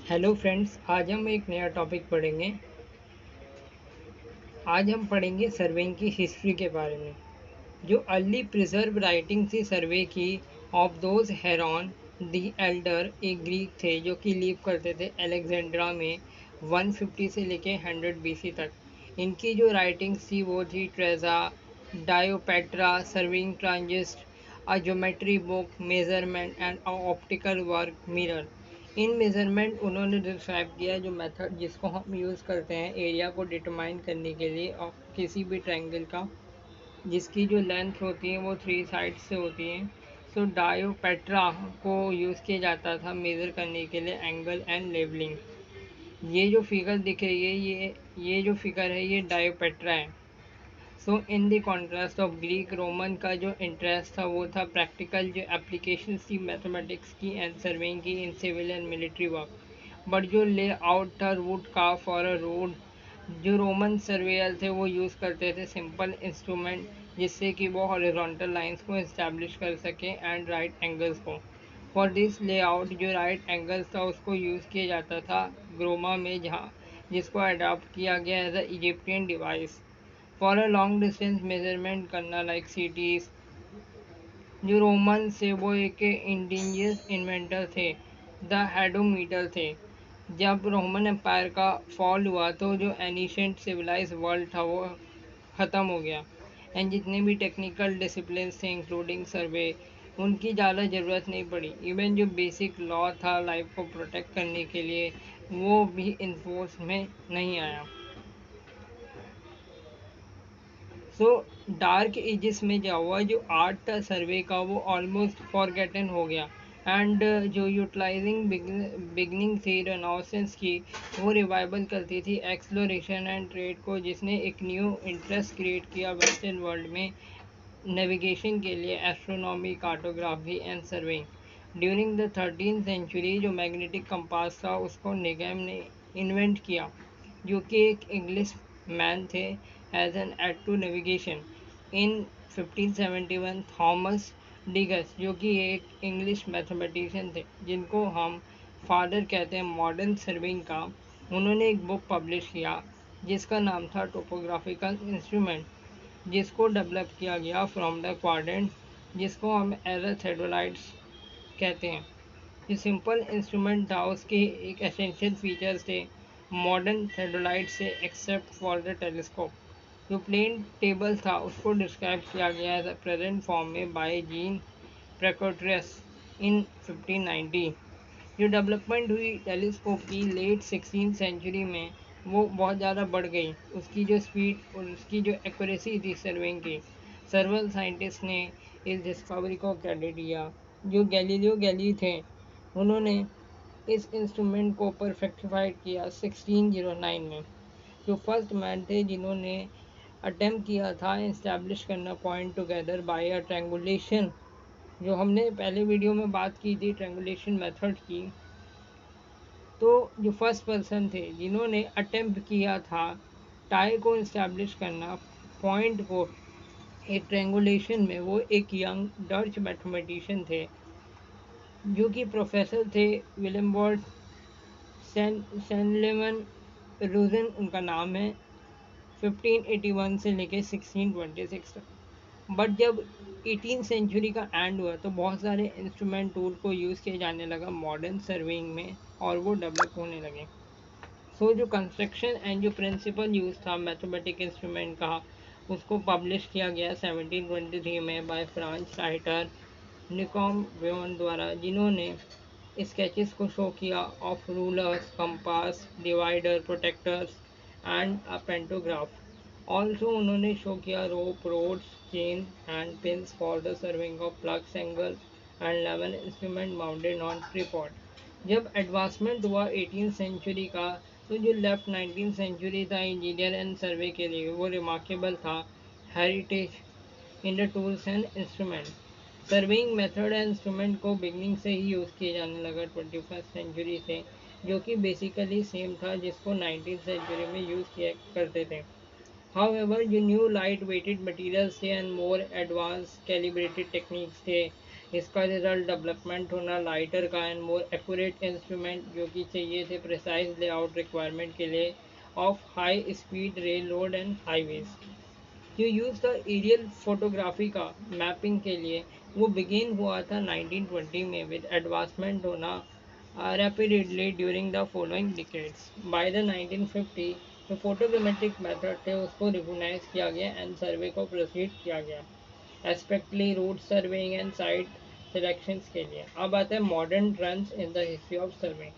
Hello friends, आज हम एक नया टॉपिक पढ़ेंगे। आज हम पढ़ेंगे सर्वेइंग की हिस्ट्री के बारे में। जो अर्ली प्रिजर्व राइटिंग थी सर्वे की of those heron the Elder, एक ग्रीक थे जो कि लीव करते थे अलेक्जेंड्रा में 150 से लेके 100 बीसी तक। इनकी जो राइटिंग्स थी वो थी ट्रेजा, डायोपेट्रा, सर्विंग ट्रांजिस्ट, a geometry book, measurement and optical work, mirror. In measurement उन्होंने डिस्क्राइब किया जो मेथड जिसको हम यूज़ करते हैं एरिया को डिटरमाइन करने के लिए और किसी भी ट्रायंगल का, जिसकी जो लेंथ होती है वो 3 साइड से होती है। सो डायोपेट्रा को यूज़ किया जाता था मेज़र करने के लिए एंगल एंड लेवलिंग। ये जो फिगर दिख रही है ये जो फिगर है ये डायोपेट्रा है। So in the contrast of Greek Roman का जो इंटरेस्ट था वो था प्रैक्टिकल जो एप्लीकेशन थी मैथमेटिक्स की and surveying key in civil and military work. But जो ले आउट था रूट का फॉर अ रोड, जो रोमन सर्वेयर थे वो यूज़ करते थे सिंपल इंस्ट्रूमेंट जिससे कि वो हॉरिजॉन्टल लाइंस को इस्टेब्लिश कर सकें एंड राइट एंगल्स को। फॉर दिस लेआउट जो राइट एंगल्स था उसको यूज़ किया जाता था ग्रोमा में, जहाँ जिसको अडॉप्ट किया गया as a Egyptian device for a long distance measurement करना लाइक सिटीज। जो रोमन से वो एक इंडिजियस इन्वेंटर थे, द हेडोमीटर थे। जब रोमन एम्पायर का फॉल हुआ तो जो एनिशेंट सिविलाइज वर्ल्ड था वो ख़त्म हो गया एंड जितने भी टेक्निकल डिसिप्लिन थे इंक्लूडिंग सर्वे, उनकी ज़्यादा ज़रूरत नहीं पड़ी। इवन जो बेसिक लॉ था लाइफ को प्रोटेक्ट करने के लिए वो भी इन्फोर्स में नहीं आया। सो डार्क एजेस में क्या हुआ, जो आर्ट था सर्वे का वो ऑलमोस्ट फॉरगेटन हो गया एंड जो यूटिलाइजिंग बिगनिंग थी रेनाउंसेंस की वो रिवाइवल करती थी एक्सप्लोरेशन एंड ट्रेड को, जिसने एक न्यू इंटरेस्ट क्रिएट किया वेस्टर्न वर्ल्ड में नेविगेशन के लिए, astronomy, cartography and surveying. During the 13th century जो मैग्नेटिक कंपास था उसको निगम ने इन्वेंट किया, जो कि एक इंग्लिश मैन थे as an aid to navigation. In 1571 Thomas Digges जो कि एक इंग्लिश मैथमेटिशियन थे जिनको हम फादर कहते हैं मॉडर्न सर्विंग का, उन्होंने एक बुक पब्लिश किया जिसका नाम था टोपोग्राफिकल इंस्ट्रूमेंट, जिसको डेवलप किया गया फ्रॉम द क्वाड्रेंट, जिसको हम एज थेडोलाइट्स कहते हैं। ये सिंपल इंस्ट्रूमेंट था, उसके एक एसेंशियल फीचर्स थे मॉडर्न थेडोलाइट से एक्सेप्ट फॉर द टेलीस्कोप। जो प्लेन टेबल था उसको डिस्क्राइब किया गया है प्रेजेंट फॉर्म में बाय जीन प्रेकोट्रियस इन 1590। जो डेवलपमेंट हुई टेलीस्कोप की लेट 16th सेंचुरी में वो बहुत ज़्यादा बढ़ गई, उसकी जो स्पीड और उसकी जो एक्यूरेसी थी सर्विंग की। सर्वल साइंटिस्ट ने इस डिस्कवरी को क्रेडिट दिया। जो गैलीलियो गैली थे उन्होंने इस इंस्ट्रूमेंट को परफेक्टिफाइड किया 1609 में। जो फर्स्ट मैन थे जिन्होंने अटेम्प्ट किया था इस्टेब्लिश करना point together by a triangulation. जो हमने पहले वीडियो में बात की थी ट्रैंगुलेशन मेथड की, तो जो फर्स्ट पर्सन थे जिन्होंने अटेम्प्ट किया था टाई को इस्टेब्लिश करना पॉइंट को एक ट्रैंगुलेशन में, वो एक यंग डच मैथमेटिशियन थे जो कि प्रोफेसर थे विलियम सेनलेमन रूजन उनका नाम है। 1581 से लेके 1626 तक। बट जब 18th सेंचुरी का एंड हुआ तो बहुत सारे इंस्ट्रूमेंट टूल को यूज़ किया जाने लगा मॉडर्न सर्विंग में और वो डेवलप होने लगे। सो जो कंस्ट्रक्शन एंड जो प्रिंसिपल यूज़ था मैथमेटिक इंस्ट्रूमेंट का उसको पब्लिश किया गया 1723 में बाय फ्रांस राइटर निकॉम व्योन द्वारा, जिन्होंने स्केचेस को शो किया of rulers, compass, divider, protectors and a pantograph. Also उन्होंने शो किया rope, rods, chain and pins for the surveying of plugs, angle and level instrument mounted on tripod. जब advancement हुआ 18th सेंचुरी का तो जो left 19th century था engineer and सर्वे के लिए वो रिमार्केबल था heritage in the tools and instrument. Serving method and instrument को बिगनिंग से ही यूज़ किए जाने लगा 21st सेंचुरी से, जो कि बेसिकली सेम था जिसको 19th सेंचुरी में यूज़ किया करते थे। हाउएवर जो न्यू लाइट वेटेड मटेरियल्स थे and more advance calibrated techniques थे इसका रिजल्ट डेवलपमेंट होना लाइटर का एंड मोर एक्यूरेट इंस्ट्रूमेंट जो कि चाहिए थे प्रिसाइज लेआउट रिक्वायरमेंट के लिए of high speed rail road and highways. जो यूज़ था एरियल फोटोग्राफी का मैपिंग के लिए, वो बिगिन हुआ था 1920 में विद एडवांसमेंट होना rapidly during the following decades. By the 1950 जो फोटोग्रामेट्रिक मेथड थे उसको रिकॉग्नाइज किया गया एंड सर्वे को प्रोसीड किया गया especially route surveying and site selections के लिए। अब आता है modern trends in the history of surveying.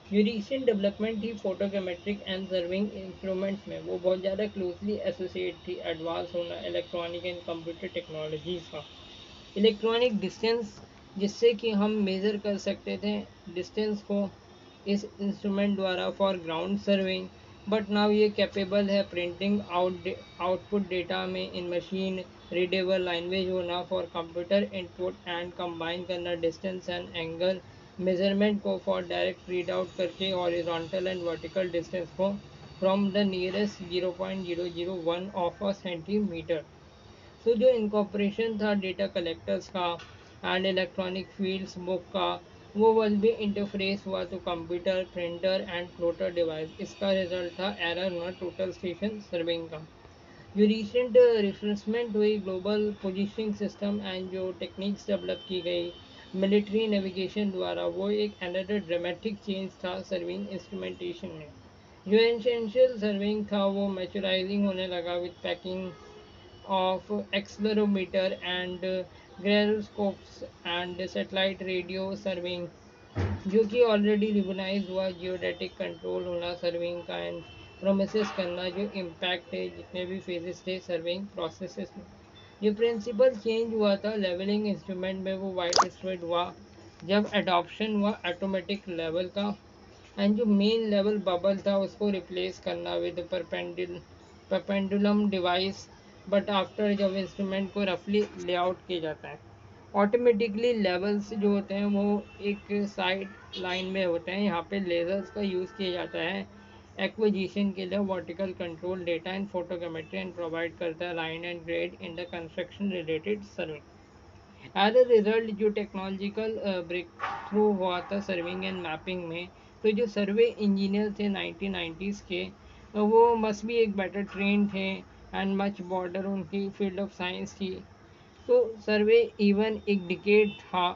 जो रिसेंट डेवलपमेंट थी फोटोग्रामेट्रिक एंड सर्विंग इंस्ट्रूमेंट्स में, वो बहुत ज़्यादा क्लोजली एसोसिएट थी एडवांस होना इलेक्ट्रॉनिक एंड कंप्यूटर टेक्नोलॉजीज का। इलेक्ट्रॉनिक डिस्टेंस जिससे कि हम मेज़र कर सकते थे डिस्टेंस को इस इंस्ट्रूमेंट द्वारा for ground surveying, but now ये कैपेबल है प्रिंटिंग आउटपुट डेटा में इन मशीन रीडेबल लैंग्वेज होना for computer input and combine करना डिस्टेंस एंड एंगल मेजरमेंट को फॉर डायरेक्ट रीड आउट करके हॉरिजॉन्टल एंड वर्टिकल डिस्टेंस को from the nearest 0.001 of a centimetre. तो जो इनकॉर्पोरेशन था डेटा कलेक्टर्स का एंड इलेक्ट्रॉनिक फील्ड्स बुक का, वो वल भी इंटरफेस हुआ तो computer printer and floater device. इसका रिजल्ट था एरर ना टोटल स्टेशन सर्विंग का। जो रिसेंट रिफ्रेशमेंट हुई ग्लोबल पोजिशनिंग सिस्टम एंड जो टेक्निक्स डेवलप की गई मिलिट्री नेविगेशन द्वारा, वो एक अनदर ड्रामेटिक चेंज था सर्विंग इंस्ट्रूमेंटेशन में। जो एसेंशियल सर्विंग था वो मैचुराइजिंग होने लगा with packing of accelerometer and gyroscopes and satellite radio serving, जो कि ऑलरेडी रिकॉग्नाइज हुआ जियोडेटिक कंट्रोल होना सर्विंग का एंड प्रोमिसेस करना जो इम्पैक्ट है जितने भी फेजेस थे सर्विंग प्रोसेसेस में। ये प्रिंसिपल चेंज हुआ था लेवलिंग इंस्ट्रूमेंट में, वो वाइड स्प्रेड हुआ जब एडॉप्शन हुआ ऑटोमेटिक लेवल का एंड जो मेन लेवल बबल था उसको रिप्लेस करना विद परपेंडुलम डिवाइस। बट आफ्टर जब इंस्ट्रूमेंट को रफली लेआउट किया जाता है ऑटोमेटिकली लेवल्स जो होते हैं वो एक साइड लाइन में होते हैं, यहाँ पे लेजर्स का यूज़ किया जाता है एक्विजिशन के लिए vertical control data and photogrammetry and provide करता है line and grade in the construction related serving. As a result जो टेक्नोलॉजिकल ब्रेक थ्रू हुआ था सर्विंग एंड मैपिंग में, तो जो सर्वे इंजीनियर थे 1990s के, वो मस्ट भी एक बेटर ट्रेन थे एंड मच बॉर्डर उनकी फील्ड ऑफ साइंस थी। तो सर्वे इवन एक डिकेड था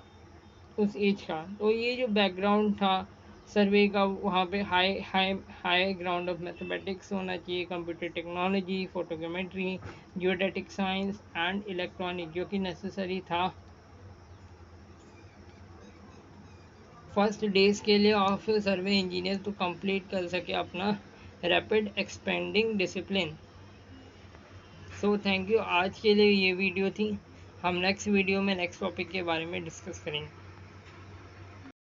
उस एज का। तो ये जो बैकग्राउंड था सर्वे का, वहाँ पे high high high ground of mathematics होना चाहिए, computer technology, photogrammetry, geodetic science and electronic, जो कि नेसेसरी था फर्स्ट डेज के लिए ऑफ सर्वे इंजीनियर तो कंप्लीट कर सके अपना rapid expanding discipline. So thank you, आज के लिए ये वीडियो थी। हम नेक्स्ट वीडियो में नेक्स्ट टॉपिक के बारे में डिस्कस करेंगे।